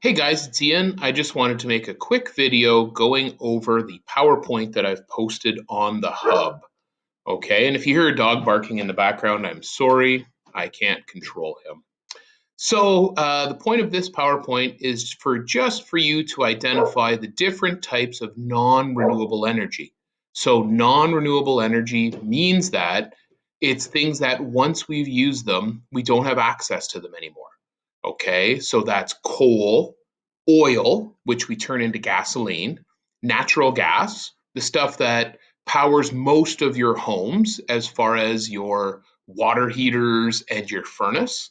Hey guys, it's Ian. I just wanted to make a quick video going over the PowerPoint that I've posted on the hub. Okay, and if you hear a dog barking in the background, I'm sorry, I can't control him. So the point of this PowerPoint is for you to identify the different types of non-renewable energy. So non-renewable energy means that it's things that once we've used them, we don't have access to them anymore. Okay, so that's coal, oil, which we turn into gasoline, natural gas, the stuff that powers most of your homes as far as your water heaters and your furnace.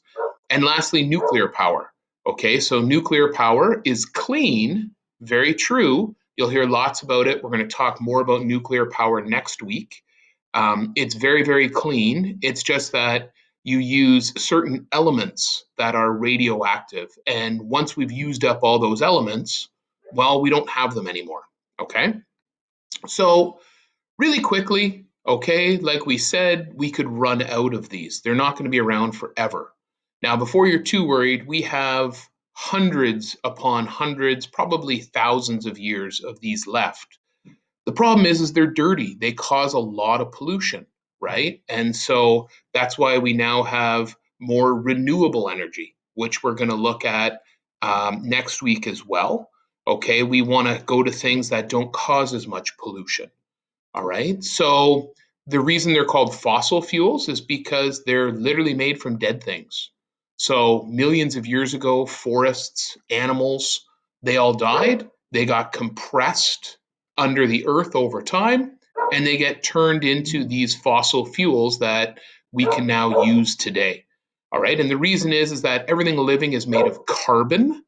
And lastly, nuclear power. Okay, so nuclear power is clean, very true. You'll hear lots about it. We're going to talk more about nuclear power next week. It's very, very clean. It's just that you use certain elements that are radioactive. And once we've used up all those elements, well, we don't have them anymore. Okay, so really quickly, okay, like we said, we could run out of these. They're not going to be around forever. Now, before you're too worried, we have hundreds upon hundreds, probably thousands of years of these left. The problem is they're dirty. They cause a lot of pollution, right? And so that's why we now have more renewable energy, which we're going to look at next week as well. Okay, we want to go to things that don't cause as much pollution. All right. So the reason they're called fossil fuels is because they're literally made from dead things. So millions of years ago, forests, animals, they all died. They got compressed under the earth over time, and they get turned into these fossil fuels that we can now use today. All right. And the reason is that everything living is made of carbon,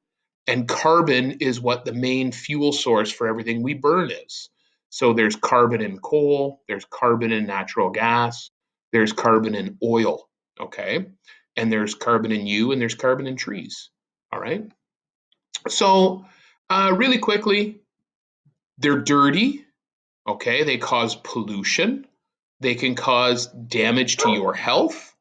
and carbon is what the main fuel source for everything we burn is. So there's carbon in coal, there's carbon in natural gas, there's carbon in oil, okay? And there's carbon in you, and there's carbon in trees, all right? So really quickly, they're dirty, okay? They cause pollution. They can cause damage to your health,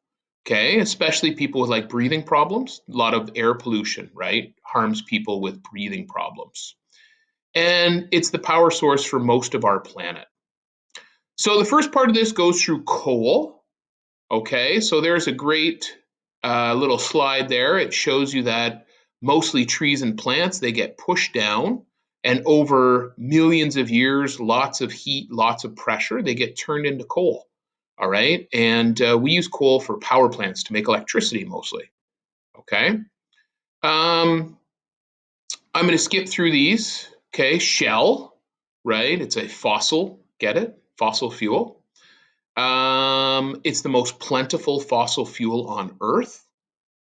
okay? Especially people with like breathing problems. A lot of air pollution, right? Harms people with breathing problems. And it's the power source for most of our planet. So the first part of this goes through coal. Okay, so there's a great little slide there. It shows you that mostly trees and plants, they get pushed down, and over millions of years, lots of heat, lots of pressure, they get turned into coal. All right, and we use coal for power plants to make electricity mostly. Okay, I'm going to skip through these. Okay, Shell, right? It's a fossil, get it? Fossil fuel. It's the most plentiful fossil fuel on Earth.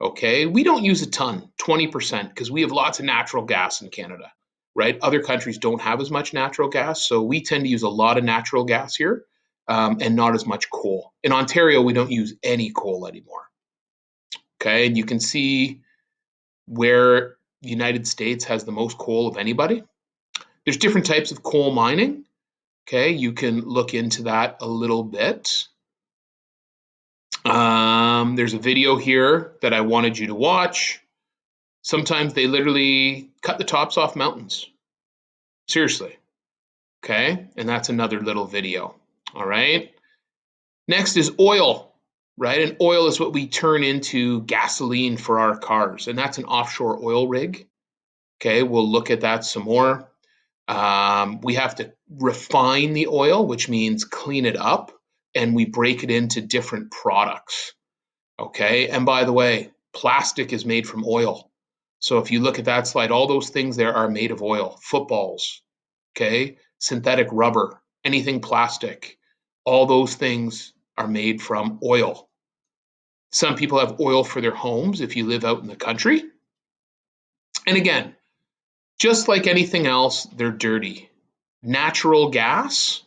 Okay, we don't use a ton, 20%, because we have lots of natural gas in Canada, right? Other countries don't have as much natural gas, so we tend to use a lot of natural gas here and not as much coal. In Ontario, we don't use any coal anymore. Okay, and you can see where the United States has the most coal of anybody. There's different types of coal mining. Okay, you can look into that a little bit. There's a video here that I wanted you to watch. Sometimes they literally cut the tops off mountains. Seriously. Okay, and that's another little video. All right. Next is oil, right? And oil is what we turn into gasoline for our cars, and that's an offshore oil rig. Okay, we'll look at that some more. We have to refine the oil, which means clean it up, and we break it into different products. Okay, and by the way, plastic is made from oil. So if you look at that slide, all those things there are made of oil. Footballs, okay, synthetic rubber, anything plastic, all those things are made from oil. Some people have oil for their homes if you live out in the country. And again, just like anything else, they're dirty. Natural gas,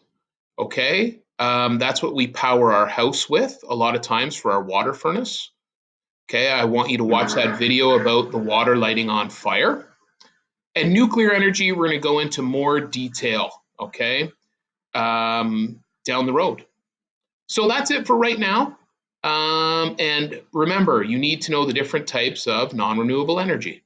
okay, that's what we power our house with a lot of times for our water furnace. Okay, I want you to watch that video about the water lighting on fire. And nuclear energy, we're going to go into more detail, okay, down the road. So that's it for right now. And remember, you need to know the different types of non-renewable energy.